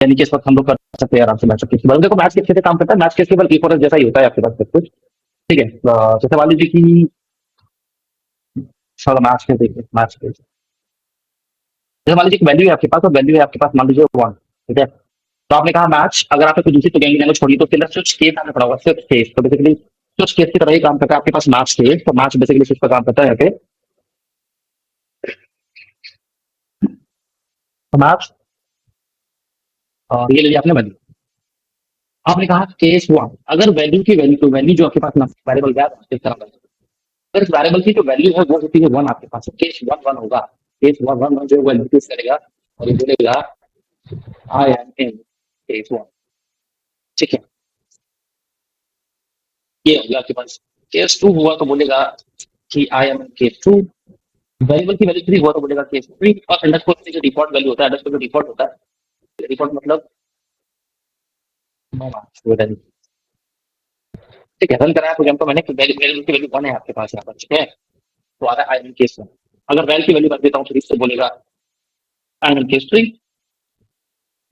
यानी कि इस वक्त हम लोग कर सकते हैं आराम से मैच केस केवल। देखो मैच केस कैसे काम करता है, मैच केस केवल एक और जैसा ही होता है आपके पास सब कुछ। ठीक है, जैसे मान लीजिए कि चलो मैच केस देखिए, मैच केस जैसे मान लीजिए वैल्यू है आपके पास, और वैल्यू है आपके पास मान लीजिए 1। ठीक है, तो आपने कहा मैच, अगर आपने कोई दूसरी प्रोग्रामिंग लैंग्वेज छोड़ी तो सिर्फ स्विच केस आने पड़ा होगा, सिर्फ केस। तो बेसिकली स्विच केस की तरह ही काम करता है आपके पास मैच केस। तो मैच बेसिकली स्विच का काम करता है यहाँ पे। तो मैच ये ले लिया आपने वैल्यू। आपने कहा केस 1, अगर वैल्यू की वैल्यू जो आपके पास वेरिएबल गया इस तरह, अगर इस वेरिएबल की जो वैल्यू है वो होती है 1 आपके पास, केस 1 1 होगा। केस 1 1 जो वैल्यू यूज करेगा और ये बोलेगा आई एम इन केस 1। ठीक है, ये हो गया आपके पास। केस 2 हुआ तो बोलेगा कि I am in case 2। Variable की वैल्यू 3 हुआ तो बोलेगा केस 3। और अंडरस्कोर की जो डिफॉल्ट वैल्यू होता है, अंडरस्कोर जो डिफॉल्ट होता है, डिफॉल्ट मतलब नो मार्क्स वैल्यू। ठीक है, रन कराया प्रोग्राम को मैंने, वेरिएबल की वैल्यू 1 है आपके पास यहाँ पर। ठीक है, तो आ रहा है आई एम केस 1। अगर वैल्यू की वैल्यू रख देता हूँ तो इससे बोलेगा आई एम केस 3।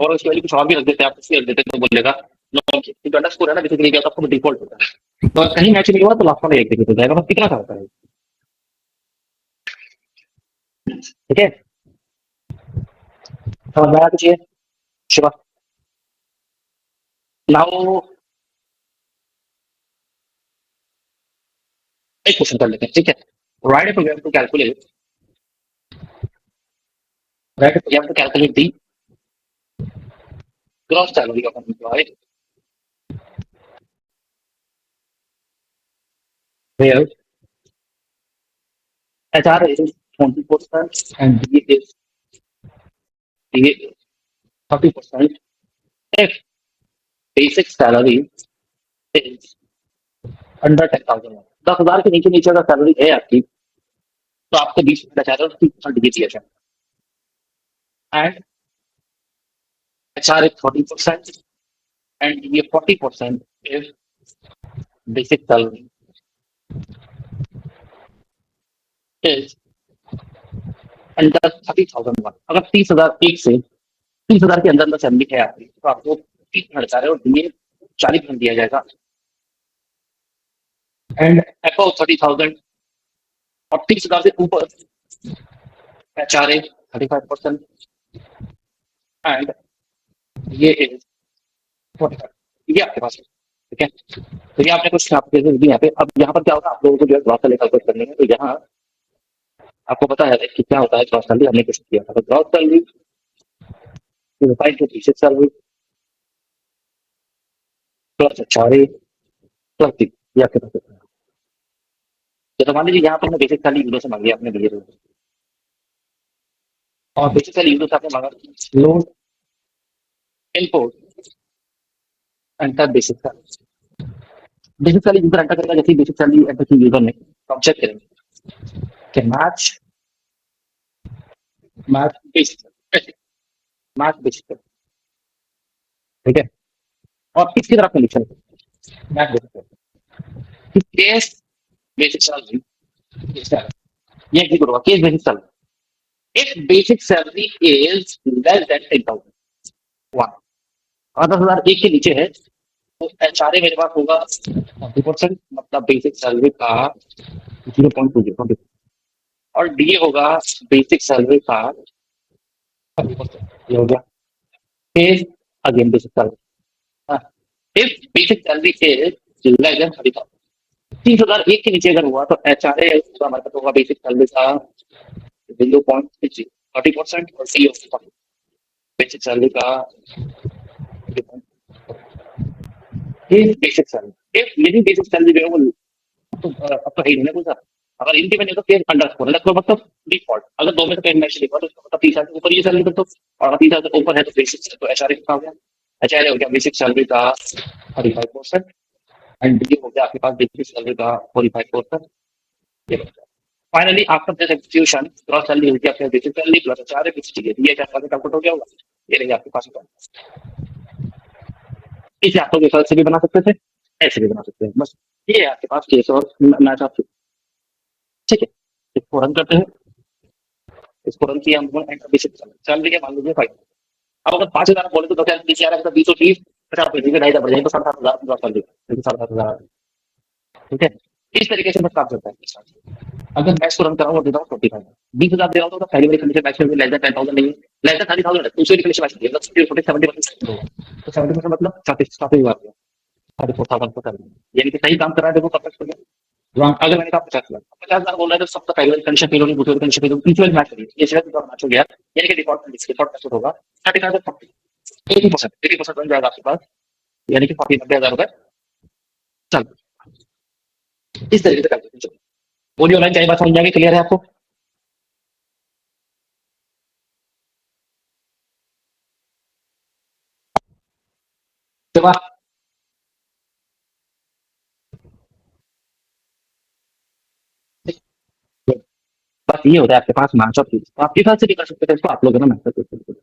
और उसकी वैल्यू कुछ और भी रख देते हैं, आप इसलिए रख देते तो बोलेगा नो, क्योंकि अंडरस्कोर है ना, बेसिकली क्या होता है, डिफॉल्ट होता है। तो कहीं मैच नहीं हुआ तो लास्ट वाला एग्जीक्यूट हो जाएगा, बस कितना सा होता है। ठीक है, समझ में आया कुछ ये शिवा? नाउ एक क्वेश्चन कर लेते हैं। ठीक है, write program to calculate, write program to calculate the gross salary of an employ where HR is 20% and DA is 30% if basic salary is under 10,000। 10,000 के नीचे नीचे अगर सैलरी है आपकी तो आपको 20% HR और 30% DA दिया जाए। And HR is 40% and DA 40% if basic salary is under 30,001। अगर 30,001 से 30,000 के अंदर अंदर सैलरी है आपकी तो आपको 30% HR और DA 40% दिया जाएगा। एंड अबव 30,000 और 30,000 से ऊपर HRA 35% एंड ये इज 45। ये आपके पास है। ठीक है, तो ये आपने कुछ आपके दी यहाँ पे। अब यहाँ पर क्या होगा, आप लोगों को जो है ग्रॉस सैलरी कैलकुलेट करनी है। तो यहाँ आपको पता है कि क्या होता है ग्रॉस सैलरी, हमने कुछ किया था। तो gross salary to basic salary plus HRA plus D, ये आपके पास है। तो मान लीजिए यहाँ पर मैं बेसिक सैलरी यूजर से मांगी, आपने दिए थे, और बेसिक सैलरी यूजर से आपने मांगा loan input enter basic salary. Basic salary user enter करेगा, जैसे बेसिक सैलरी एंटर की यूजर ने, तो हम चेक करेंगे कि मैच बेसिक, मैच बेसिक। ठीक है, और किसकी तरफ में लिखा है match basic, case basic salary, ये एग्जीक्यूट होगा case basic salary if basic salary is less than 10,000 one. अगर 10,000 एक के नीचे है तो HRA मेरे पास होगा 40%, मतलब बेसिक सैलरी का 0.20, और DA होगा बेसिक सैलरी का 30%। ये हो गया फिर again basic salary. If basic salary is less then 30,000, 30,000 एक के नीचे अगर हुआ तो HRA हमारे पास होगा बेसिक सैलरी का 0.30% और DA होगा बेसिक सैलरी का बेसिक सैलरी। इफ यदि बेसिक सैलरी जो है वो तो अब तो है ही नहीं कुछ। अगर इनके में नहीं तो केस अंडरस्कोर मतलब डिफॉल्ट। अगर दो में से कहीं मैच लिखा तो इसका मतलब 30,000 से ऊपर ये सैलरी कर दो, और अगर 30,000 से ऊपर है तो बेसिक, तो HRA कितना हो गया, HRA हो गया बेसिक सैलरी का 35% एंड DA हो गया आपके पास बेसिक सैलरी का 45%। Finally after this execution gross salary होगी आपके बेसिक सैलरी प्लस HRA कुछ चाहिए, ये कैलकुलेट हो गया होगा। ये रही आपके पास। इसे आप लोग इस से भी बना सकते थे, ऐसे भी बना सकते हैं, बस ये है आपके पास केस और मैच आप। ठीक है, इसको रन करते हैं। इसको रन किया हम बेसिक सैलरी है मान लीजिए 5। अब अगर 5,000 बोले तो 10,000 नीचे आ रहा है, 20 50 पैसे का 2,500 बढ़ जाएंगे, तो 7,500 ड्रॉप कर देगा, 7,500। ठीक है, इस तरीके से बस काम चलता है। अगर बैच को रन कराऊँ और देता हूँ 45, 20,000 दे रहा हूँ तो पहली बारी कंडीशन बैच में लेस देन 10,000 नहीं है, लेस देन 30,000 है, दूसरी कंडीशन बैच में मतलब 70% होगा, तो 70% मतलब 34,000 हो गया, 34,000 को कर, यानी कि सही काम कर रहा है, देखो कब तक हो गया। वहाँ अगर मैंने कहा 50,000, 50,000 बोल रहा है तो सबसे पहले वाली कंडीशन फेल होनी, दूसरी वाली कंडीशन फेल होगी, तीसरी वाली मैच करिए, ये शायद मैच हो गया, यानी कि डिफॉल्ट मैच होगा 30,000, 80% बन जाएगा आपके पास, यानी कि 90,000 रुपए। चल, इस तरीके से करते हैं। बोलिए ऑनलाइन क्या बात समझ में आ गई, क्लियर है आपको? जवाब बस ये होता है आपके पास मैच ऑफ, तो आपके पास से भी कर सकते थे इसको, आप लोग है ना मैच कर सकते थे।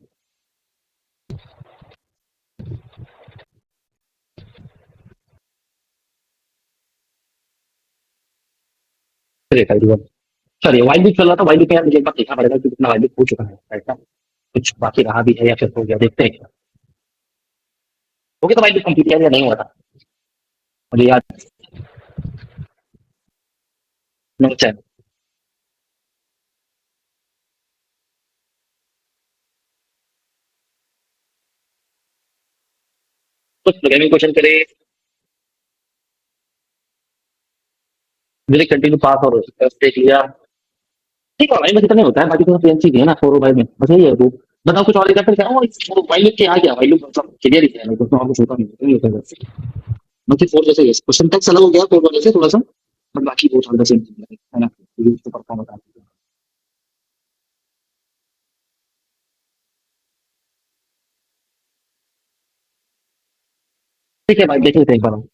चलिए वाइल्ड लूप चल रहा था, वाइल्ड लूप यार मुझे एक बार देखना पड़ेगा कि कितना वाइल्ड लूप हो चुका है, ऐसा कुछ बाकी रहा भी है या फिर हो गया, देखते हैं क्या। हो गया तो वाइल्ड लूप कंप्लीट किया या नहीं हुआ था, मुझे याद नहीं। चल, कुछ प्रोग्रामिंग क्वेश्चन करे, मुझे कंटिन्यू पास और देख लिया। ठीक है, ऑनलाइन बस इतना नहीं होता है, बाकी तो पीएनसी की है ना 405 में, बस यही है वो। बताओ कुछ और एग्जाम्पल क्या, और वाइल्ड लूप के आ गया, वाइल्ड लूप मतलब क्लियर ही है, नहीं तो और कुछ होता नहीं होता है। बाकी फोर जैसे क्वेश्चन टैक्स अलग हो गया फोर वाले से थोड़ा सा, बट बाकी वो थोड़ा सेम है ना, ये तो परफॉर्म होता है। ठीक है भाई, देख लेते हैं एक बार हम।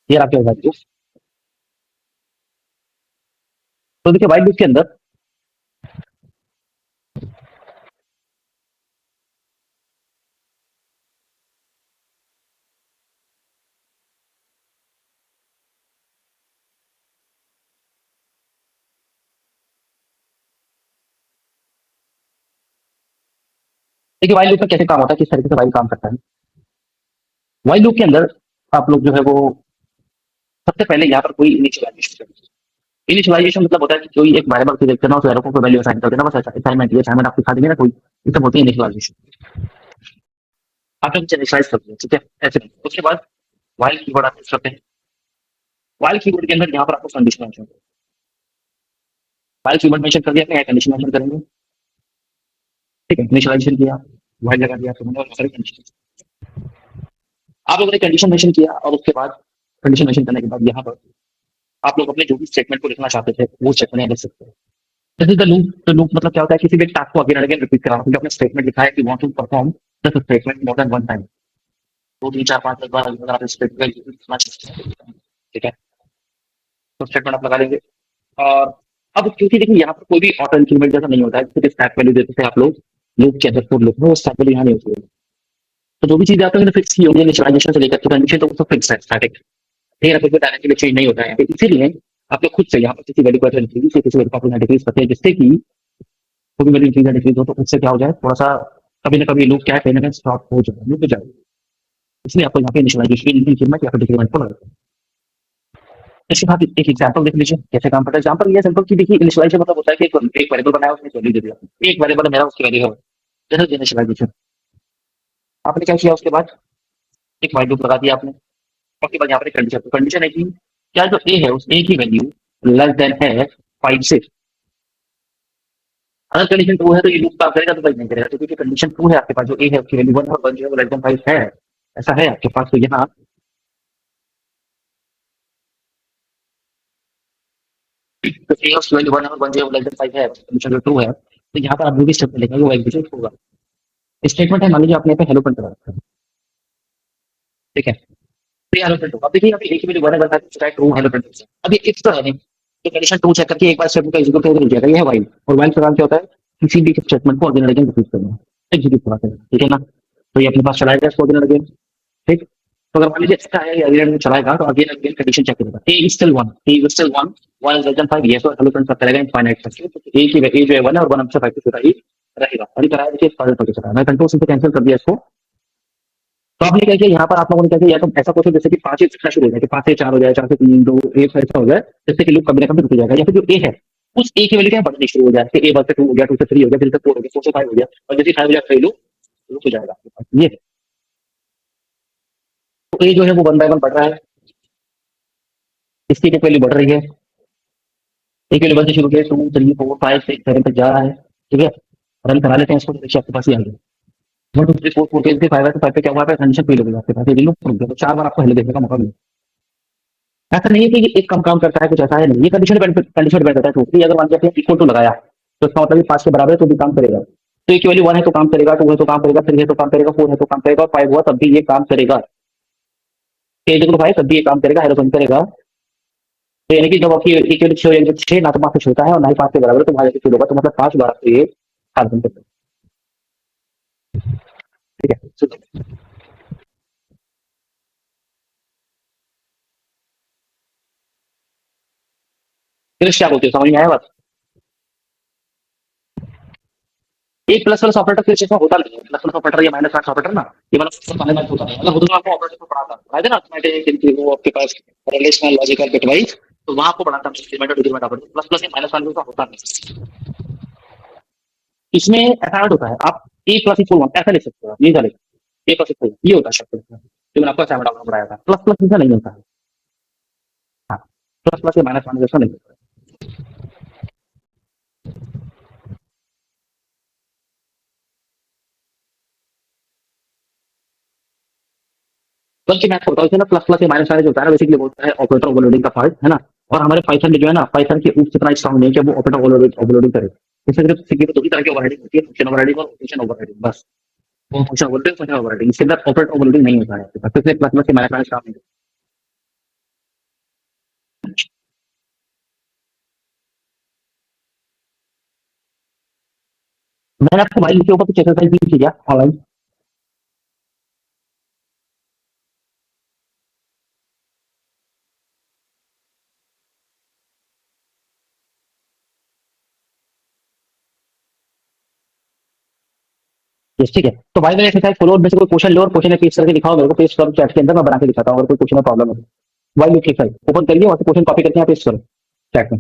ये आपके बताइए। तो देखिए वाइट बुक के अंदर, देखिए वाइल लूप में कैसे काम होता है, किस तरीके से वाइल काम करता है। वाइल लूप के अंदर आप लोग जो है वो सबसे पहले यहाँ पर कोई इनिशियलाइजेशन, इनिशियलाइजेशन मतलब होता है कि कोई एक वेरिएबल से देखते ना, उस वेरिएबल को वैल्यू असाइन कर देना, बस असाइनमेंट, ये असाइनमेंट आप सिखा देंगे ना कोई, इसे बोलते हैं इनिशियलाइजेशन। आप लोग इनिशियलाइज करते हैं, ठीक है, ऐसे नहीं। उसके बाद वाइल कीवर्ड आप यूज करते हैं, वाइल कीवर्ड के अंदर यहाँ पर आपको condition mention, while keyword mention कर दिया, अपने कंडीशन मेंशन करेंगे। ठीक है, इनिशियलाइजेशन किया, वाइल लगा दिया, तो मैंने बहुत सारी कंडीशन, आप लोगों ने कंडीशन मेंशन किया, और उसके बाद कंडीशन मेंशन करने के बाद यहाँ पर आप लोग अपने जो भी स्टेटमेंट को लिखना चाहते थे वो स्टेटमेंट यहाँ लिख सकते हैं। This is the loop. तो लूप मतलब क्या होता है, किसी भी टास्क को अगेन एंड अगेन रिपीट कराना, क्योंकि आपने स्टेटमेंट लिखा है कि want to perform this statement more than one time, दो तीन चार पांच बार अगर आप स्टेटमेंट लिखना चाहते हैं, ठीक है, तो स्टेटमेंट आप लगा लेंगे। और अब क्योंकि देखिए यहाँ पर कोई भी ऑटो इंक्रीमेंट जैसा नहीं होता है, जैसे स्टैक वैल्यू देते थे आप लोग लूप के अंदर, फॉर लूप में वो स्टैक वैल्यू यहाँ नहीं होती है। तो जो भी चीजें आपने फिक्स की होगी इनिशियलाइजेशन से लेकर के कंडीशन, तो वो सब फिक्स है, स्टैटिक, ठीक है, कुछ भी डायरेक्टली चेंज नहीं होता है। तो इसीलिए आप लोग खुद से यहाँ पर किसी वैल्यू को ऐसे इंक्रीज, किसी वैल्यू को आप डिक्रीज करते हैं, जिससे कि कोई भी वैल्यू इंक्रीज या डिक्रीज हो तो उससे क्या हो जाए, थोड़ा सा कभी ना कभी लूप क्या है, कहीं ना कहीं स्टॉप हो जाए, रुक जाए। इसलिए आपको यहाँ पे इनिशियलाइजेशन इंक्रीमेंट या फिर डिक्रीमेंट को लगाते हैं। इसके बाद एक एग्जांपल देख लीजिए कैसे काम करता है। एग्जांपल ये सिंपल की देखिए, इनिशियलाइजेशन मतलब होता है कि एक वेरिएबल बनाया, उसने वैल्यू दे दिया, एक वेरिएबल मेरा उसकी वैल्यू है, जैसे इनिशियलाइजेशन। आपने क्या किया, उसके बाद एक व्हाइट लूप लगा दिया आपने, उसके बाद यहाँ पर एक कंडीशन, तो कंडीशन है कि क्या जो ए है उस ए की वैल्यू लेस देन है 5 से। अगर कंडीशन ट्रू है तो ये लूप काम करेगा, तो भाई नहीं करेगा, तो क्योंकि कंडीशन ट्रू है आपके पास, जो ए है उसकी वैल्यू 1 और 1 जो है वो लेस देन 5 है, ऐसा है आपके पास, तो यहाँ तो ए उसकी वैल्यू 1 और 1 जो है वो लेस देन 5 है, कंडीशन जो ट्रू है, तो यहाँ पर आप जो भी स्टेटमेंट लिखेंगे वो एग्जीक्यूट होगा। स्टेटमेंट है, मान लीजिए आपने यहाँ पे हेलो प्रिंट करा रखा है, ठीक है, तो ये हेलो प्रिंट होगा। अब देखिए यहाँ पे एक ही वैल्यू 1 है, 1 चाहे ट्रू हेलो प्रिंट हो, अब ये इफ तो है नहीं, तो कंडीशन ट्रू चेक करके एक बार स्टेटमेंट का एग्जीक्यूट करके रुक जाएगा, ये है व्हाइल। और व्हाइल प्रोग्राम क्या होता है, किसी भी स्टेटमेंट को अगेन एंड अगेन रिपीट करना, एग्जीक्यूट करा देना, ठीक है ना। तो ये अपने पास चलाएगा इसको अगेन एंड अगेन, ठीक। तो अगर मान लीजिए ऐसा है अगेन चलाएगा तो अगेन अगेन कंडीशन चेक करेगा A is still 1, A is still 1, 1 is less than 5, ये तो हेलो फ्रेंड्स करेगा इनफाइनाइट तक। तो ए की ए जो है 1 है और 1 हमसे 5 से छोटा ही रहेगा। और ये कराया देखिए स्टार्ट होकर चला मैं कंट्रोल सिंपल कैंसिल कर दिया इसको। तो आपने क्या किया यहाँ पर आप लोगों ने क्या किया या तो ऐसा कुछ जैसे कि 5 से दिखना शुरू हो जाए कि 5 से 4 हो जाए, 4 से 3 2 1 ऐसा हो जाए जिससे कि लूप कभी ना कभी रुक जाएगा। या फिर जो ए है उस ए की वैल्यू क्या है बढ़नी शुरू हो जाए कि ए 1 से 2 हो गया, 2 से 3 हो गया, 3 से 4 हो गया, 4 से 5 हो गया और जैसे 5 हो जाए लूप रुक हो जाएगा आपके पास। ये है। तो ए जो है वो 1 बाय 1 बढ़ रहा है, इसकी क्या वैल्यू बढ़ रही है, ए की वैल्यू 1 से शुरू किया 2 3 4 5 6 7 तक जा रहा है। ठीक है, रन करा लेते हैं इसको तो देखिए आपके पास ही आ गया 1 2 3 4 4 के 5 है तो 5 पे क्या हुआ है कंडीशन फेल हो गई आपके पास, ये लूप रुक गया। तो 4 बार आपको हेलो देखने का मौका मिला। ऐसा नहीं है कि ये एक कम काम करता है कुछ ऐसा है नहीं, ये कंडीशन डिपेंड करता है टोटली। अगर मान लीजिए इक्वल टू लगाया तो इसका मतलब 5 के बराबर है तो भी काम करेगा। तो एक वैल्यू 1 है तो काम करेगा, 2 है तो काम करेगा, 3 है तो काम करेगा, 4 है तो काम करेगा और 5 हुआ तब भी ये काम करेगा। ए इक्वल टू 5 तब भी ये काम करेगा, हेलो बंद करेगा। तो यानी कि जब आपकी इक्वल 6 यानी 6 ना तो 5 से छोटा है और ना ही 5 के बराबर है तो वहां जाके शुरू होगा। तो मतलब 5 बार आपको ये हाथ बंद करता है। ठीक है, फिर क्या बोलते हो, समझ में आया बात? एक प्लस प्लस ऑपरेटर फिर इसमें होता नहीं है, प्लस प्लस ऑपरेटर या माइनस माइनस ऑपरेटर ना ये मतलब पहले मैच होता नहीं, मतलब खुद में आपको ऑपरेटर को पढ़ाता है ना अर्थमेटिक इनकी वो आपके पास रिलेशनल लॉजिकल बिट वाइज, तो वहां आपको पढ़ाता है इंक्रीमेंट और डिक्रीमेंट ऑपरेटर। प्लस प्लस या माइनस माइनस का होता नहीं। इसमें ऐसा ऐड होता है आप ए प्लस इक्वल 1 ऐसा लिख सकते हो, ये लिख ए प्लस इक्वल ये होता है शब्द जो मैंने आपको असाइनमेंट आपको पढ़ाया था। प्लस प्लस ऐसा नहीं होता है। हाँ, प्लस प्लस या माइनस माइनस ऐसा नहीं होता है। बल्कि मैं आपको बताऊं ना प्लस प्लस या माइनस माइनस होता है ना बेसिकली बोलता है ऑपरेटर ओवरलोडिंग का पार्ट है ना। और हमारे पाइथन में जो है ना पाइथन की उच्च इतना स्ट्रांग नहीं है कि वो ऑपरेटर ओवरलोडिंग करे। इससे सिर्फ सिर्फ दो ही तरह की ओवरराइडिंग होती है, फंक्शन ओवरराइडिंग और फंक्शन ओवरराइडिंग बस। वो फंक्शन ओवरलोडिंग फंक्शन ओवरराइडिंग, इसके अंदर ऑपरेटर ओवरलोडिंग नहीं होता है। तो इसलिए प्लस प्लस या माइनस माइनस काम नहीं होता। मैंने आपको भाई के ऊपर कुछ एक्सरसाइज दी थी क्या ऑनलाइन? यस ठीक है। तो भाई मैंने एक्सरसाइज फॉलो में से कोई क्वेश्चन लो और क्वेश्चन पेस्ट करके दिखाओ मेरे को, पेस्ट करो चैट के अंदर, मैं बना के दिखाता हूँ अगर कोई क्वेश्चन में प्रॉब्लम है। भाई लिख एक्सरसाइज ओपन करिए और क्वेश्चन कॉपी करके यहाँ पेस्ट करो चैट में।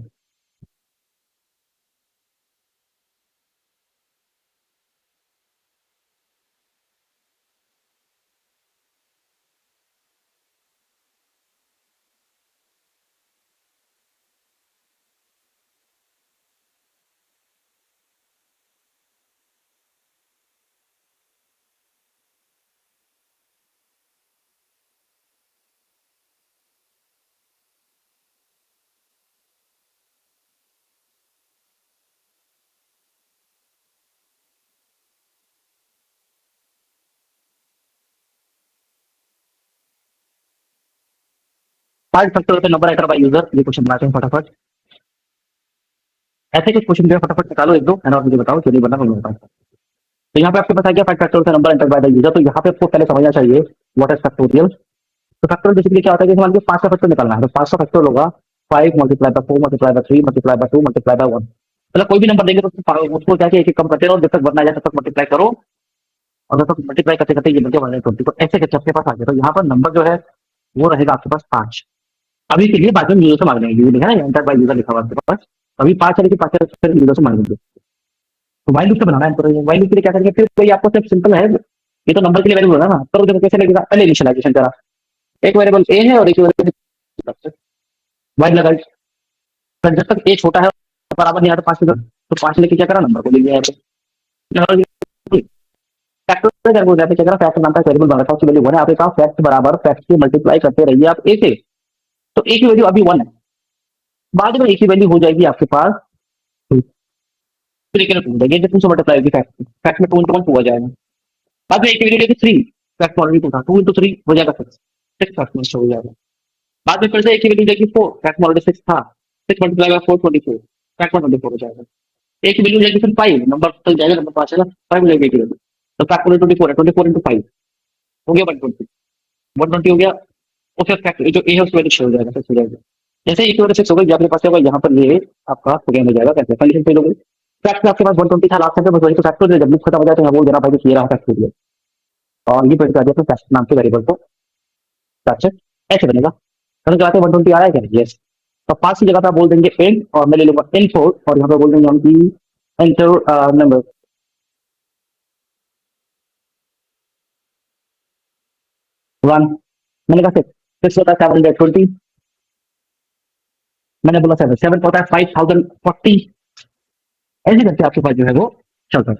5 फैक्टर होते नंबर एंटर बाय यूजर, ये क्वेश्चन बनाते हैं फटाफट। ऐसे कुछ क्वेश्चन जो है फटाफट निकालो एक दो एंड और मुझे बताओ क्यों नहीं बना तो बताओ। तो यहाँ पे आपके पास आ गया 5 फैक्टर होते number enter by the user. तो यहाँ पे आपको पहले समझना चाहिए व्हाट इज फैक्टोरियल। तो फैक्टोरियल बेसिकली क्या होता है कि मान लीजिए 5 का फैक्टर निकालना है तो 5 का फैक्टर होगा 5 multiply by 4 multiply by 3 multiply by 2 multiply by 1। मतलब कोई भी नंबर देंगे तो उसको क्या एक एक कम करते रहो जब तक बनना जाए तब तक मल्टीप्लाई करो और जब तक मल्टीप्लाई करते करते ये बनके 120। तो ऐसे करके आपके पास आ गया। तो यहाँ पर नंबर जो है वो रहेगा आपके पास 5। अभी के लिए बाद में यूजर से मांगने यूजर लिखा है एंटर बाय यूजर लिखा हुआ आपके पास। अभी 5 है लेकिन 5 फिर यूजर से मांगेंगे। तो वाइल लूप से बनाना है तो वाइल लूप के लिए क्या करेंगे फिर कोई आपको सिर्फ सिंपल है, ये तो नंबर के लिए वेरिएबल होगा ना। तो देखो कैसे लगेगा, पहले इनिशियलाइजेशन करा, एक वेरिएबल ए है और एक वेरिएबल वाइल लगा। फिर जब तक ए छोटा है बराबर नहीं आता 5 के तो 5 लेके क्या करा नंबर को ले लिया फैक्टर क्या हो जाता है, क्या करा फैक्ट बनता है वेरिएबल बनता है उसकी वैल्यू 1 है। आपके पास फैक्ट बराबर फैक्ट से मल्टीप्लाई करते रहिए आप ए से। तो ए की वैल्यू अभी 1 है, बाद में ए की वैल्यू हो जाएगी आपके पास 3 के टू हो जाएगी, 2 से मल्टीप्लाई होगी फैक्ट, फैक्ट में 2 into 1 2 आ जाएगा। बाद में ए की वैल्यू लेके 3, फैक्ट ऑलरेडी 2 था, 2 into 3 हो जाएगा 6, 6 फैक्ट में हो जाएगा। बाद में फिर से ए की वैल्यू लेके 4, फैक्ट में ऑलरेडी 6 था, 6 मल्टीप्लाई बाय 4 24, फैक्ट में 24 हो जाएगा। ए की वैल्यू लेके फिर 5, नंबर तक जाएगा, नंबर 5 है ना 5 हो जाएगी ए की वैल्यू। तो फैक्ट में 24 है, 24 into 5 हो गया 120। 120 हो गया, और फिर फैक्टर जो ए है उसकी वैल्यू 6 हो जाएगा, 6 हो जाएगा। जैसे ई की वजह से 6 हो गई, आपके पास क्या होगा, यहाँ पर ये आपका सेकेंड हो जाएगा, कैसे कंडीशन फेल हो गई। फैक्टर आपके पास 120 था लास्ट टाइम पे, बस वही तो फैक्टर जब लूप खत्म हो जाए तो वो जरा भाई ये रहा फैक्टर, और ये प्रिंट कर दिया तो फैक्टर नाम के वेरिएबल को फैक्टर ऐसे बनेगा। समझ में आता है 120 आ रहा है क्या? यस। तो 5 की जगह पे आप बोल देंगे एंड, और मैं ले लूंगा एन 4, और यहाँ पे बोल देंगे हम की एंटर नंबर 1। मैंने कहा 6, 6 होता है 720, मैंने बोला 7, 7 होता है 5040, ऐसे करके आपके पास जो है वो चलता है।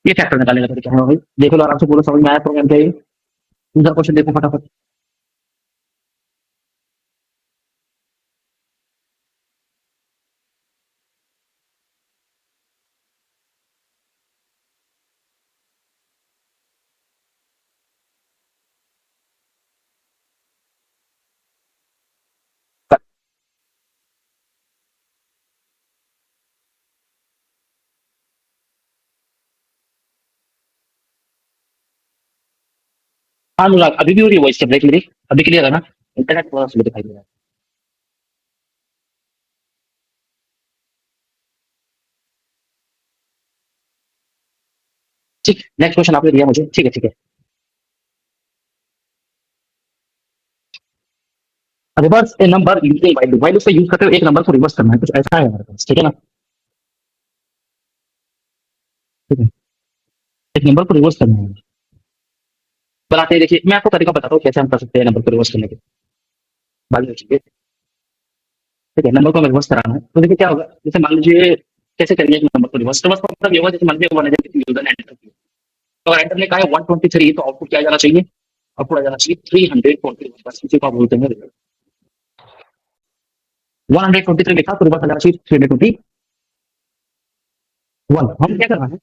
ये फैक्टर निकालने का तरीका है भाई, देख लो आराम से, पूरा समझ में आया प्रोग्राम क्या है। दूसरा क्वेश्चन देखो फटाफट। हाँ अनुराग, अभी भी हो रही है वॉइस से ब्रेक मेरी? अभी क्लियर है ना? इंटरनेट थोड़ा स्लो दिखाई दे रहा है। ठीक, नेक्स्ट क्वेश्चन आपने दिया मुझे, ठीक है ठीक है। Reverse a number using while loop, while loop से यूज करते हुए एक नंबर को रिवर्स करना है, कुछ ऐसा है हमारे पास, ठीक है ना? ठीक है, एक नंबर को रिवर्स करना है। बनाते हैं, देखिए मैं आपको तरीका बताता हूँ कैसे हम कर सकते हैं नंबर को रिवर्स करने के बाद में, ठीक है? ठीक है, नंबर को हमें रिवर्स कराना है, तो देखिए क्या होगा, जैसे मान लीजिए कैसे करेंगे एक नंबर को रिवर्स, रिवर्स का मतलब ये होगा जैसे मान लीजिए 1 यूजर ने एंटर किया, तो अगर एंटर ने कहा है 123, तो आउटपुट क्या आ जाना चाहिए? आउटपुट आ जाना चाहिए 321, बस इसी को आप बोलते हैं रिवर्स। 123 लिखा तो रिवर्स आ जाना चाहिए 321। हम क्या करना है,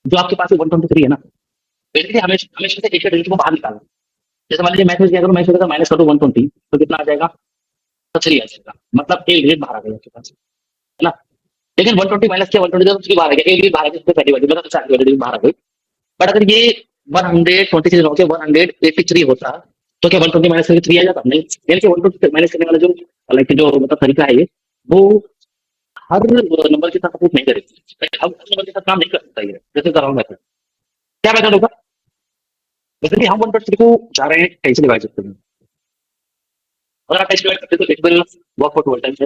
जो आपके पास 123 है ना, बेसिकली हमेशा हमेशा से एक डिजिट को बाहर निकालना। जैसे मान लीजिए मैं क्या करूँ, मैं सोचा माइनस कर दूं 120, तो कितना आ जाएगा? तो 3 आ जाएगा, मतलब एक डिजिट बाहर आ गया आपके पास, है ना? लेकिन 120 माइनस किया 120 तो 3 बाहर आ गया, एक डिजिट बाहर आ गया, सबसे पहली वाली मतलब सारी वाली डिजिट बाहर आ गई। बट अगर ये 123 होकर 183 होता, तो क्या 120 माइनस करके 3 आ जाता? नहीं, यानी कि 120 माइनस करने वाला जो लाइक जो मतलब तरीका है ये, वो हर नंबर के साथ सपोर्ट नहीं करेगी, अब हर नंबर के साथ काम नहीं कर सकता ये, जैसे कर रहा हूँ मैं। क्या मेथड होगा? जैसे कि हम 123 को जा रहे हैं कैसे डिवाइड करते हैं, अगर आप टेस्ट डिवाइड करते हैं तो it will work for 12 times,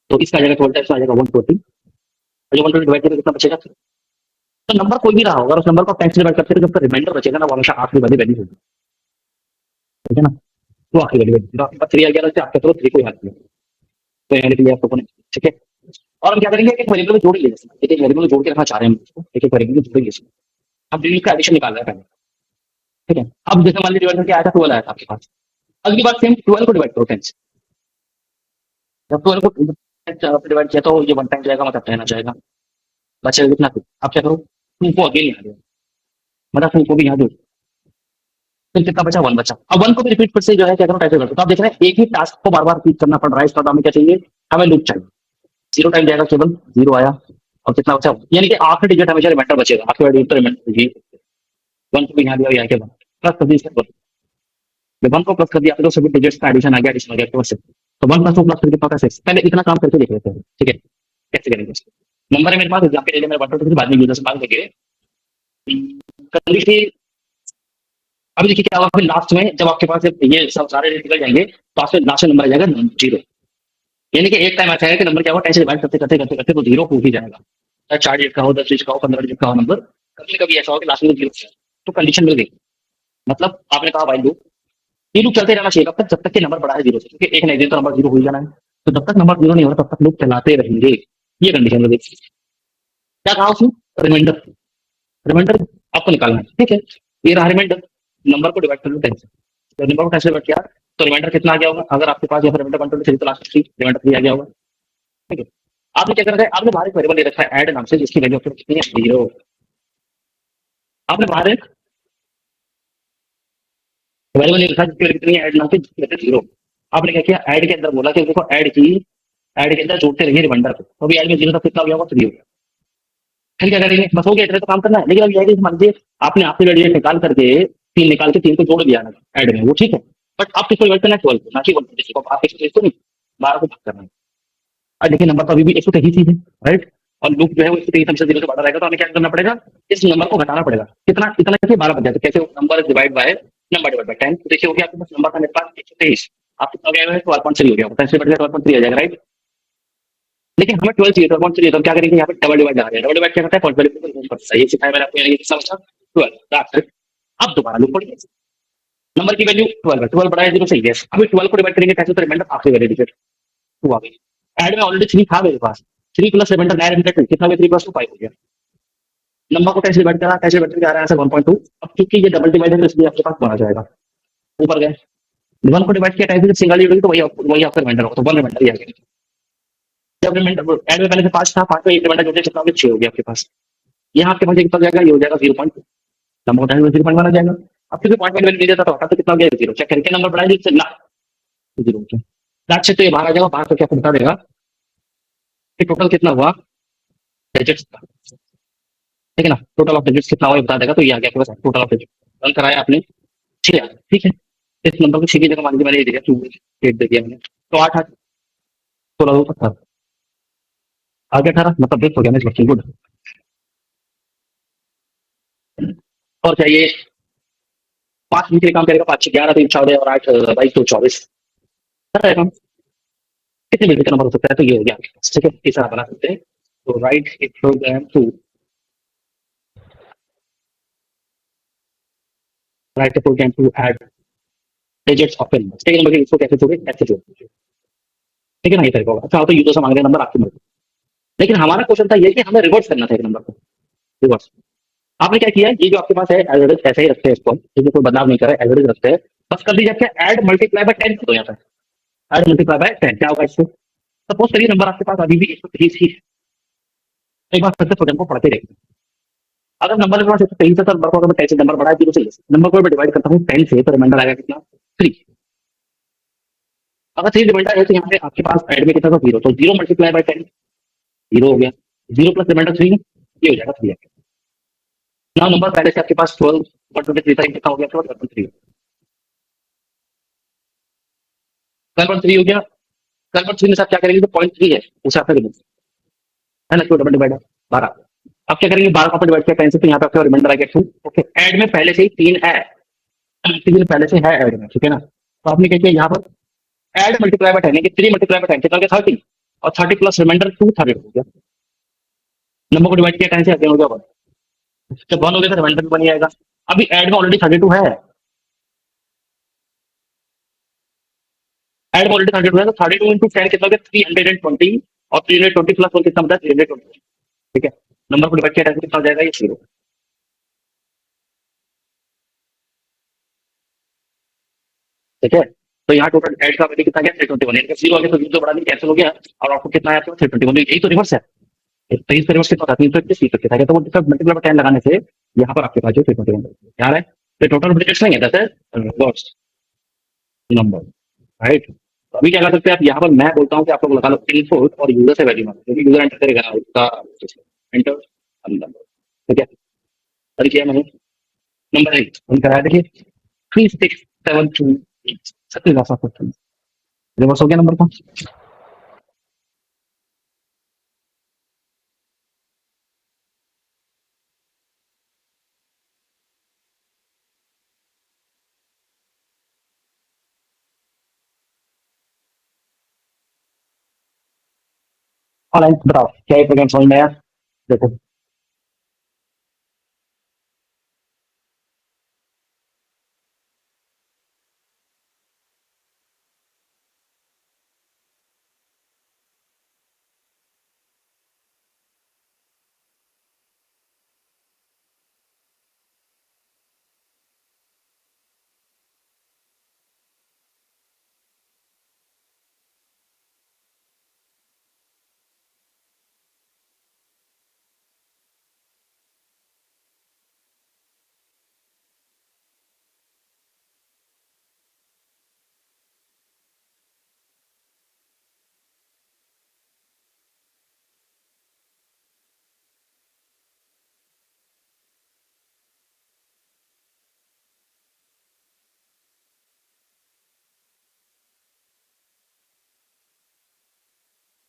तो इसका आ जाएगा 12 टाइम्स, आ जाएगा 120, और जो 120 डिवाइड करेगा कितना बचेगा? तो नंबर कोई भी रहा होगा, उस नंबर को टाइम्स डिवाइड करते हैं, जो उसका रिमाइंडर बचेगा ना, वो हमेशा आखिरी वाली वैल्यू होगी, ठीक है ना? वो आखिरी वाली वैल्यू, तो आपके पास 3 आ गया, तो आपके पास 3 को याद किया, तो यहाँ लिख लिया आपको, ठीक है? और हम क्या करेंगे, एक वेरिएबल में जोड़ लेंगे, एक एक वेरिएबल में जोड़ के रखना चाह रहे हैं हम इसको, एक एक वेरिएबल में जोड़ेंगे इसको। अब डिवीजन का एडिशन निकाल रहे हैं पहले, ठीक है? अब जैसे मान लीजिए डिवाइड करके आया था 12 आया था आपके पास, अगली बार सेम 12 को डिवाइड करो 10 से, जब 12 को डिवाइड किया तो ये 1 टाइम जाएगा, मतलब 10 आ जाएगा, बचेगा कितना? 2। अब क्या करो, 2 को अगेन यहाँ दो, मतलब 2 को भी यहाँ दो, फिर कितना बचा? 1 बचा। अब 1 को भी रिपीट फिर से जो है क्या करो, टाइप करो, तो आप देख रहे हैं एक ही टास्क को बार बार रिपीट करना पड़ रहा है, इसका हमें क्या चाहिए? हमें लूप चाहिए। 0 टाइम जाएगा, केवल 0 आया, और कितना बचा? यानी कि आखिरी डिजिट हमेशा रिमाइंडर बचेगा, आखिरी डिजिट तो रिमाइंडर जी, 1 को भी यहाँ दिया, यहाँ के 1 प्लस कर दिया, जब 1 को प्लस कर दिया तो सभी डिजिट्स का एडिशन आ गया, एडिशन आ गया, तो 1 प्लस 2 प्लस करके कितना? 6। पहले इतना काम करके देख लेते हैं, ठीक है? कैसे करेंगे इसको? नंबर है मेरे पास, एग्जाम के लिए मैं 123 बाद में यूजर से मांग देंगे कंडीशन। अभी देखिए क्या होगा, फिर लास्ट में जब आपके पास ये सब सारे रेट निकल जाएंगे, तो आपसे लास्ट नंबर आ जाएगा 0, यानी कि एक टाइम ऐसा है कि नंबर क्या होगा, 10 से डिवाइड करते करते करते करते तो 0 हो ही जाएगा, चाहे 4 डिजिट का हो, 10 डिजिट का हो, 15 डिजिट का हो नंबर, कभी कभी ऐसा हो कि लास्ट में 0, तो कंडीशन मिल गई। मतलब आपने कहा भाई लूप, ये लूप चलते रहना चाहिए, कब तक? जब तक कि नंबर बड़ा है 0 से, क्योंकि एक ना एक दिन तो नंबर 0 हो ही जाना है, तो जब तक नंबर 0 नहीं हो रहा तब तक लूप चलाते रहेंगे, ये कंडीशन मिल गई। क्या कहा उसने? रिमाइंडर, रिमाइंडर आपको निकालना है, ठीक है? ये रहा रिमाइंडर, नंबर को डिवाइड कर लो 10 से, तो नंबर को 10 से डिवाइड किया तो रिमाइंडर कितना आ गया होगा? अगर आपके पास यहाँ रिमाइंडर 123 तो लास्ट 3, रिमाइंडर 3 आ गया होगा, ठीक है? आपने क्या कर रखा है, आपने बाहर एक वेरिएबल ले रखा है ऐड नाम से, जिसकी वैल्यू आपके पास कितनी है? 0। आपने बाहर एक वेरिएबल ले रखा है जिसकी वैल्यू कितनी है? ऐड नाम से, जिसकी वैल्यू 0। आपने क्या किया, ऐड के अंदर बोला कि देखो ऐड की, ऐड के अंदर जोड़ते रहिए रिमाइंडर को, तो अभी ऐड में 0 तक कितना हो गया होगा? 3 हो गया। फिर क्या करेंगे, बस हो गया, इतने तो काम करना है। लेकिन अब यह है कि मान लीजिए आपने आखिरी वैल्यू निकाल करके तीन निकाल के तीन को जोड़ दिया ना ऐड में, वो ठीक है। बट आप किसको डिवाइड करना है, 12 को, ना कि 126 को। आप 123 को नहीं, 12 को भाग करना है। और देखिए नंबर तो अभी भी 123 ही है, राइट। और लूप जो है वो 123 से 0 से बढ़ा रहेगा, तो हमें क्या करना पड़ेगा, इस नंबर को घटाना पड़ेगा। कितना, इतना कैसे 12 बच जाए, तो कैसे number divide by number divide by 10। तो देखिए हो गया आपके पास, नंबर था मेरे पास 123, आप कितना हो गया, 12.3 हो गया, 10 से बढ़ गया 12.3 आ जाएगा, राइट। लेकिन हमें 12 चाहिए, 12.3, तो हम क्या करेंगे, यहाँ पे डबल डिवाइड आ गया। डबल डिवाइड क्या करता है, पॉइंट वैल्यू करता है, ये सिखाया मैंने आपको, यानी कि समझा 12, दैट्स इट। अब दोबारा लूप पढ़िए, नंबर की वैल्यू 12 है, 12 बड़ा है 0 सही है। अभी 12 को डिवाइड करेंगे कैसे, तो रिमाइंडर आखिरी वैल्यू डिजिट 2 आ गई। ऐड में ऑलरेडी 3 था मेरे पास, 3 प्लस रिमाइंडर नया रिमाइंडर कितना हो गया, 3 प्लस 2 5 हो गया। नंबर को कैसे डिवाइड करा, कैसे डिवाइड करके आ रहा है आंसर 1.2। अब क्योंकि ये डबल डिवाइड है, इसलिए आपके पास बना जाएगा, ऊपर गए। 1 को डिवाइड किया टाइप से सिंगल डिवाइड, तो वही आपका रिमाइंडर होगा, तो 1 रिमाइंडर ही आ गया। जब रिमाइंडर ऐड में पहले से 5 था, 5 में एक रिमाइंडर जोड़े कितना हो गया, 6 हो गया आपके पास। यहाँ आपके पास कितना हो जाएगा, ये हो जाएगा 0. नंबर को 0.1 आ जाएगा। अब क्योंकि पॉइंट वैल्यू नहीं देता, तो हटा, तो कितना हो गया, 0। चेक करके नंबर बढ़ाए जिससे ना 0 हो गया, दैट्स इट। तो ये बाहर आ जाएगा, बाहर तो क्या बता देगा कि टोटल कितना हुआ डिजिट्स का, ठीक है ना। टोटल ऑफ डिजिट्स कितना हुआ ये बता देगा, तो ये आ गया आपके पास टोटल ऑफ डिजिट। रन कराया आपने, 6 आ गया, ठीक है। इस नंबर को 6 की जगह मान लीजिए मैंने ये दिया 2 8 दे दिया मैंने, तो 8 8 16 2 17 आ गया 18, मतलब बेस्ट हो गया नेक्स्ट क्वेश्चन, गुड। और चाहिए 5 के लिए काम करेगा, 5 6 11 3 14 और 8 22 तो 24 कर रहा है काम। कितने मिनट का नंबर हो सकता है, तो ये हो गया आपके पास, ठीक है। तीसरा बना सकते हैं, तो write a program to, write a program to add digits of a number. ठीक है, नंबर के इसको कैसे जोड़े, ऐसे जोड़े, ठीक है ना, ये तरीका होगा। अच्छा, हो तो यूजर से मांग रहे नंबर आपकी मर्जी। लेकिन हमारा क्वेश्चन था ये कि हमें रिवर्स करना था एक नंबर को, रिवर्स। आपने क्या किया, ये जो आपके पास है एज इट इज ऐसे ही रखते हैं इसको, ठीक है, कोई बदलाव नहीं करे, एज इट इज रखते हैं। बस कर दीजिए क्या, ऐड मल्टीप्लाई बाय 10 कर दो यहाँ पे, ऐड मल्टीप्लाई बाय 10 क्या होगा इससे। सपोज करिए नंबर आपके पास अभी भी 123 ही है, एक बार फिर से प्रोग्राम को पढ़ते देखते हैं। अगर नंबर के पास 123 है, तो नंबर को अगर मैं 10 से नंबर बढ़ाया 0 से, नंबर को मैं डिवाइड करता हूँ 10 से, तो रिमाइंडर आएगा कितना, 3। अगर 3 रिमाइंडर है, तो यहाँ पे आपके पास ऐड में कितना था, 0, तो 0 मल्टीप्लाई बाय 10 0 हो गया, 0 प्लस रिमाइंडर 3, ये हो जाएगा 3। ना नंबर पहले से आपके पास 12 123 था, कितना हो गया, 12.3, 12.3 हो गया। 12.3 में से आप क्या करेंगे, तो 0.3 है उसे आपका रिमूव, है ना, क्यों, डबल डिवाइड 12। अब क्या करेंगे, 12 का डिवाइड किया 10 से, तो यहाँ पे आपका रिमाइंडर आ गया 2। ओके, ऐड में पहले से ही 3 है, 3 पहले से है ऐड में, ठीक है ना। तो आपने क्या किया यहाँ पर, ऐड मल्टीप्लाई बाय 10 है कि 3 मल्टीप्लाई बाय 10 कितना हो गया, 30, और 30 प्लस रिमाइंडर 2 30 हो गया। नंबर को डिवाइड किया 10 से, अगेन हो गया 1, जब 1 हो गया तो रिमाइंडर भी 1 ही आएगा। अभी ऐड में ऑलरेडी 32 है, ऐड में ऑलरेडी 32 है, तो 32 इंटू 10 कितना हो गया, 320, और 320 प्लस 1 कितना बचा, 320, ठीक है। नंबर को डिवाइड किया 10 से, कितना हो जाएगा, ये 0, ठीक है। तो यहाँ टोटल ऐड का वैल्यू कितना गया, 321, यानी कि 0 आ गया, तो 0 बढ़ा दी, कैंसिल हो गया, और आपको कितना आया, 321, यही तो रिवर्स है। 23 का रिवर्स कितना था, 321 321 था, तो वो मल्टीप्लाई बाय 10 लगाने से यहाँ पर आपके पास जो 321 क्या है, तो टोटल ब्रैकेट्स नहीं है, that is reverse number, right. तो अभी क्या कर सकते हैं आप, यहाँ पर मैं बोलता हूँ कि आप लोग लगा लो इनपुट और यूजर से वैल्यू मांगो, क्योंकि यूजर एंटर करेगा उसका एंटर नंबर, ठीक है। अभी किया मैंने, नंबर 8 हम कराया, देखिए 36728, सबसे ज्यादा क्वेश्चन रिवर्स हो गया नंबर का। ऑनलाइन बताओ क्या ये प्रोग्राम समझ में आया, देखो।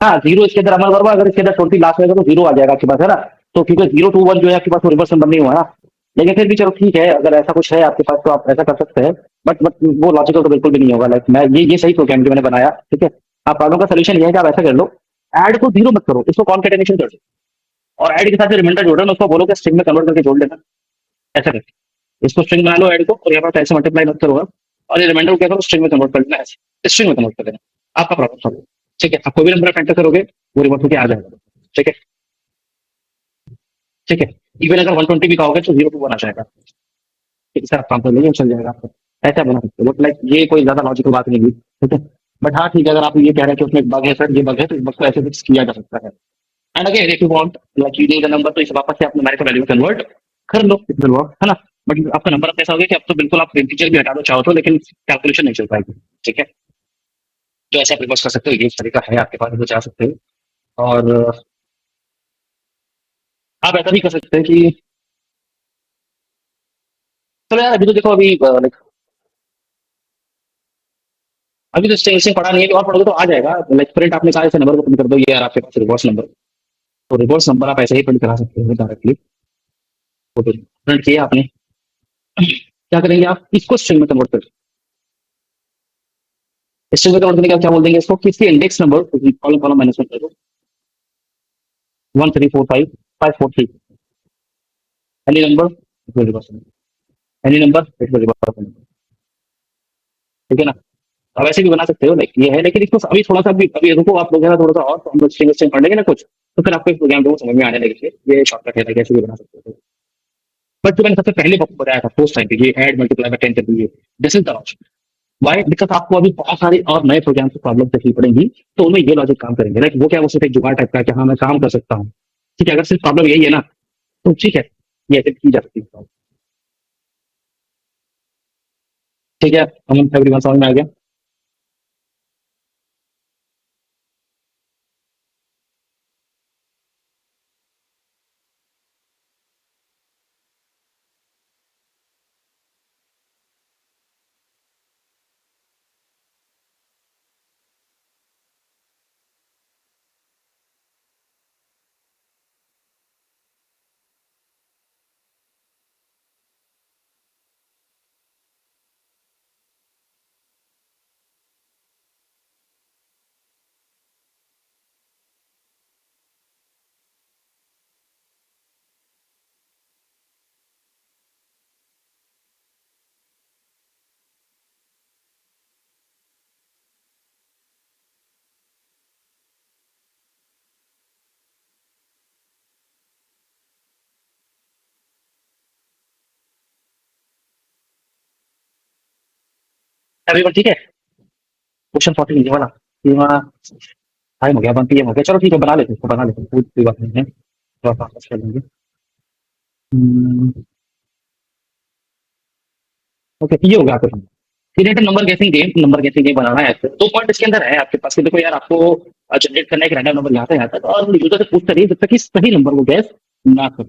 हाँ, जीरो इसके अंदर अमल वर्बा, अगर इसके अंदर ट्वेंटी लास्ट में तो जीरो आ जाएगा आपके पास, है ना? तो क्योंकि जीरो टू वन जो है आपके पास वो रिवर्स नंबर नहीं हुआ ना। लेकिन फिर भी चलो ठीक है, अगर ऐसा कुछ है आपके पास तो आप ऐसा कर सकते हैं। बट वो लॉजिकल तो बिल्कुल भी नहीं होगा। लाइक मैं ये सही प्रोग्राम जो मैंने बनाया, ठीक है। आप प्रॉब्लम का सोल्यूशन ये है कि आप ऐसा कर लो, ऐड को जीरो मत करो, इसको कॉन्केटेनेशन कर दो। और ऐड के साथ जो रिमाइंडर जोड़ रहे हैं उसको बोलो कि स्ट्रिंग में कन्वर्ट करके जोड़ लेना। ऐसा कर, इसको स्ट्रिंग बना लो ऐड को, और यहाँ पर ऐसे मल्टीप्लाई मत करो आप। और ये रिमाइंडर को क्या करो, स्ट्रिंग में कन्वर्ट कर लेना, ऐसे स्ट्रिंग में कन्वर्ट कर देना। आपका प्रॉब्लम सॉल्व। ठीक है, आप कोई भी नंबर एंटर करोगे वो रिवर्ट होकर आ जाएगा। ठीक है, ठीक है। इवन अगर 120 भी कहोगे तो जीरो टू वन आ जाएगा। ठीक है, आप काम कर लीजिए, चल जाएगा आपका। ऐसा बना सकते हो, बट लाइक ये कोई ज्यादा लॉजिकल बात नहीं हुई। ठीक है, बट हाँ ठीक है, अगर आप ये कह रहे हैं कि उसमें एक बग है सर, ये बग है, तो इस बग को ऐसे फिक्स किया जा सकता है। And again if you want like using the number, तो इसे वापस से आप न्यूमेरिकल वैल्यू में कन्वर्ट कर लो, इट विल वर्क, है ना? बट आपका नंबर अब ऐसा हो गया कि अब तो बिल्कुल आप इंटीजर भी हटा दो चाहो तो, लेकिन कैलकुलेशन नहीं चल पाएगी। ठीक है, तो ऐसे आप रिवर्स कर सकते हो, ये एक तरीका है आपके पास, तो जा सकते हो। और आप ऐसा भी कर सकते हैं कि चलो यार, अभी तो देखो, अभी लाइक अभी तो स्टेशन पढ़ा नहीं है, और पढ़ोगे तो आ जाएगा। लाइक प्रिंट आपने कहा ऐसे नंबर को प्रिंट कर दो, ये यार आपके पास रिवर्स नंबर। तो रिवर्स नंबर आप ऐसे ही प्रिंट करा सकते हो डायरेक्टली। फोटो प्रिंट किया आपने, क्या करेंगे आप, इसको स्ट्रिंग में कन्वर्ट कर, स्ट्रिंग में कन्वर्ट करने के बाद क्या बोल देंगे इसको, किसके index number, column column minus one कर दो, 1 3 4 5 5 4 3, any number it will reverse, any number it will reverse. ठीक है ना? आप ऐसे भी बना सकते हो, लाइक ये है। लेकिन इसको अभी थोड़ा सा, अभी रुको आप लोग, है ना, थोड़ा सा और तो हम लोग स्ट्रिंग स्ट्रिंग पढ़ लेंगे ना कुछ, तो फिर आपको इस प्रोग्राम को समझ में आने लगेंगे। ये शॉर्टकट है, like ऐसे भी बना सकते हो। बट जो मैंने सबसे पहले आपको बताया था फर्स्ट टाइम पे, ये ऐड मल्टीप्लाई बाय 10 कर दीजिए, this is the logic. Why? Because आपको अभी बहुत सारे और नए प्रोग्राम की प्रॉब्लम देखनी पड़ेंगी, तो उनमें ये लॉजिक काम करेंगे। लाइक वो क्या, वो सिर्फ एक जुगाड़ टाइप का है कि हाँ मैं काम कर सकता हूँ। ठीक है, अगर सिर्फ प्रॉब्लम यही है ना, तो ठीक है, ये ऐसे की जा सकती है। ठीक है, हम एवरीवन समझ में आ गया। एवरीवन ठीक है, क्वेश्चन 14 ये वाला, ये वाला टाइम हो गया, 1 PM हो गया। चलो ठीक है, बना लेते हैं इसको, बना लेते हैं, कोई बात नहीं है, तो आप वापस कर लेंगे। ओके, ये हो गया आपका। क्रिएट नंबर गेसिंग गेम, नंबर गेसिंग गेम बनाना है आपको। 2 पॉइंट इसके अंदर है आपके पास कि देखो यार, आपको जनरेट करना है एक रैंडम नंबर यहाँ से यहाँ तक, और यूजर से पूछते रहिए जब तक कि सही नंबर को गैस ना कर।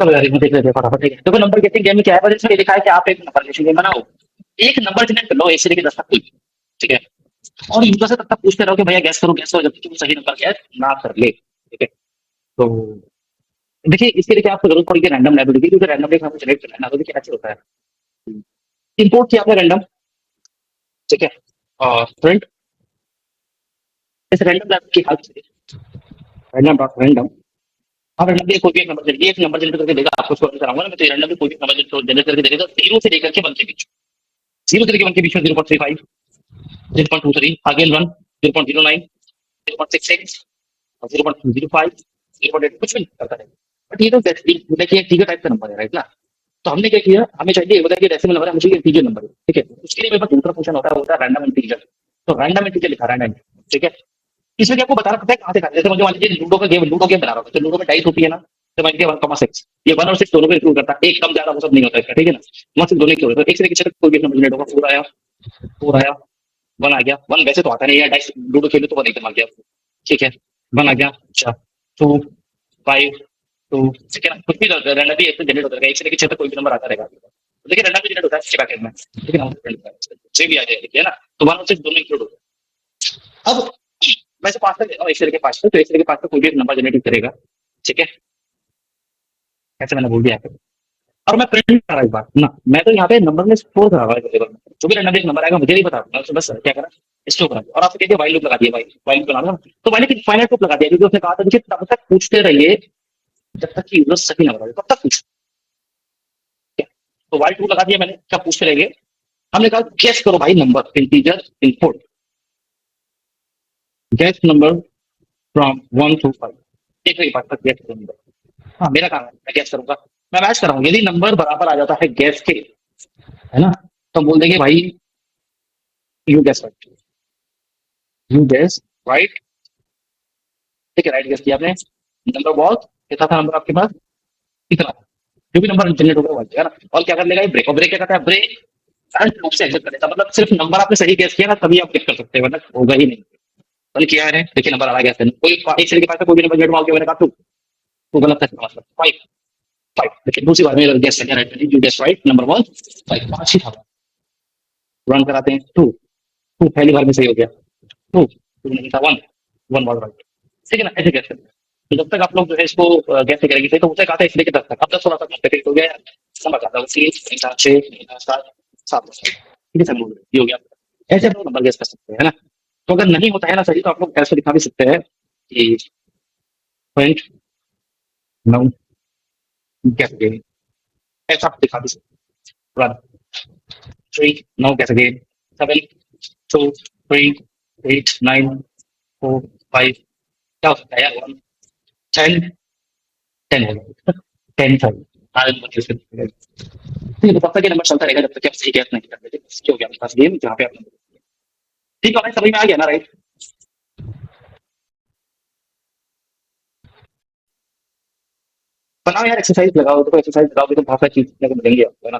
चलो यार इसमें देख लेते हैं फटाफट। ठीक है, देखो नंबर गेसिंग गेम में क्या है, बस इसमें ये लिखा है कि आप एक नंबर गेसिंग गेम बनाओ, एक नंबर जनरेट कर लो, एक से लेकर 10 तक कोई भी। ठीक है, और यूजर से तब तक पूछते रहो कि भैया गैस करो गैस करो, जब तक कि वो सही नंबर गैस ना कर ले। ठीक है, तो देखिए इसके लिए क्या आपको जरूरत पड़ेगी, रैंडम लाइब्रेरी की, क्योंकि रैंडम आपको जनरेट करना है ना, तो देखिए ऐसे होता है। इंपोर्ट किया आपने रैंडम, ठीक है, और प्रिंट इस रैंडम लाइब्रेरी की हेल्प, रैंडम डॉट रैंडम। आप रैंडम कोई भी एक नंबर जनरेट करके देगा आपको, उसको कराऊंगा ना मैं, तो रैंडम कोई भी नंबर जनरेट करके देगा जीरो से लेकर के 1 के बीच, जीरो से लेकर 1 के बीच में 0.35, 0.23, अगेन 1, 0.09, 0.66, 0.05, 0.8, कुछ भी नहीं करता है। बट ये तो देखिए इंटीजर टाइप का नंबर है, राइट ना? तो हमने क्या किया, हमें चाहिए बता कि डेसिमल नंबर है, हमें चाहिए इंटीजर नंबर है, ठीक है? उसके लिए मेरे पास दूसरा फंक्शन होता है रैंडम इंटीजर। तो रैंडम इंटीजर लिखा रैंडम, ठीक है? इसमें आपको बताना पड़ता है कहाँ से करना है। जैसे मुझे मान लीजिए लूडो गेम बना रहा हूँ, तो लूडो में डाइस होती है ना, तो मान लीजिए 1,6, ये 1 और 6 दोनों को इंक्लूड करता है, एक कम ज्यादा वो सब नहीं होता इसका, ठीक है ना? वहां से दोनों के होते हैं, तो एक से लेकर कोई भी नंबर जनरेट होगा, 4 आया, 4 आया, 1 आ गया, 1 वैसे तो आता नहीं है, डाइस लूडो खेले तो 1 एकदम आ गया, ठीक है? 1 आ गया, अच्छा, 2, 5, 2, ठीक है ना? कुछ भी रैंडमली ऐसे जनरेट होता रहेगा, एक से लेकर 6 तक कोई भी नंबर आता रहेगा। तो देखिए रैंडमली जनरेट होता है इसके पैकेट में, ठीक है ना? 6 भी आ जाए, ठीक है ना? तो 1 और 6 दोनों इंक्लूड होते हैं। अब मैं से 5 तक और एक से लेकर 5 तक, तो एक से लेकर 5 तक कोई भी एक नंबर जनरेट करेगा, ठीक है? ऐसे मैंने बोल दिया है। और मैं प्रिंट कर रहा हूँ इस बार ना, मैं तो यहाँ पे नंबर में स्टोर करा हुआ है टेबल में, जो भी रैंडम एक नंबर आएगा मुझे नहीं पता, मैं उसको बस क्या करा, स्टोर करा दिया। और आपसे कहते वाइल लूप लगा दिया, भाई वाइल लूप लगा दिया, तो वाइल लूप फाइनाइट लूप लगा दिया, क्योंकि उसने कहा था मुझे तब तक पूछते रहिए जब तक कि यूजर सही ना बता दे, तब तक पूछ। तो वाइल टू लगा दिया मैंने, क्या पूछते रहेंगे। हमने कहा गेस करो भाई number, integer input, guess number from 1 to 5, एक ही बात तक गेस करो नंबर। हाँ मेरा काम है, मैं गेस करूंगा, मैं मैच कराऊंगा, यदि नंबर बराबर आ जाता है गेस के, है ना, तो हम बोल देंगे भाई you guess right, you guess right, ठीक है? राइट गेस किया आपने, नंबर बहुत कितना था, नंबर आपके पास इतना, जो भी नंबर जनरेट होगा वो आ जाएगा ना। और क्या कर लेगा ये ब्रेक, और ब्रेक क्या करता है, ब्रेक करंट लूप से एग्जिट कर देता है, मतलब सिर्फ नंबर आपने सही गेस किया ना तभी आप गेस कर सकते हैं, वरना होगा ही नहीं। मैंने किया है, देखिए नंबर आ गया, कोई एक से लेके 5 तक कोई भी नंबर जनरेट मार के मैंने कहा तो गलत है, मतलब 5, 5, देखिए दूसरी बार में गेस किया right, you guess right, number 1 5, 5 ही था। रन कराते हैं, 2, 2 पहली बार में सही हो गया, 2, 2 नहीं था, 1, 1 वाला राइट, ठीक है ना? ऐसे कैसे, तो जब तक आप लोग जो है इसको गैस करेंगे सही, तो मुझे कहा था इसलिए कि 10 तक, अब 10 थोड़ा सा कॉम्प्लिकेट हो गया है, समझ आता है 3, 6, 7, 7, ठीक है सर, ये हो गया। ऐसे आप लोग नंबर गैस कर सकते हैं, है ना? तो अगर नहीं होता है ना सही, तो आप लोग ऐसे दिखा भी सकते हैं कि पॉइंट 9 गैस गेन, ऐसा आप दिखा भी सकते हैं। 3 9 गैस गेन, 7 2 3 8 9 4 5, क्या हो सकता है यार, 1 10, 10 हो गया, 10 था, आगे नंबर कैसे, ठीक है? तो तब तक ये नंबर चलता रहेगा जब तक कि आप सही गैस नहीं कर देते, ये हो गया आपके पास गेम जहाँ पे आप, ठीक है भाई, समझ में आ गया ना, राइट? बनाओ यार एक्सरसाइज लगाओ, तो एक्सरसाइज लगाओगे तो बहुत सारी चीज सीखने को मिलेंगी आपको, है ना?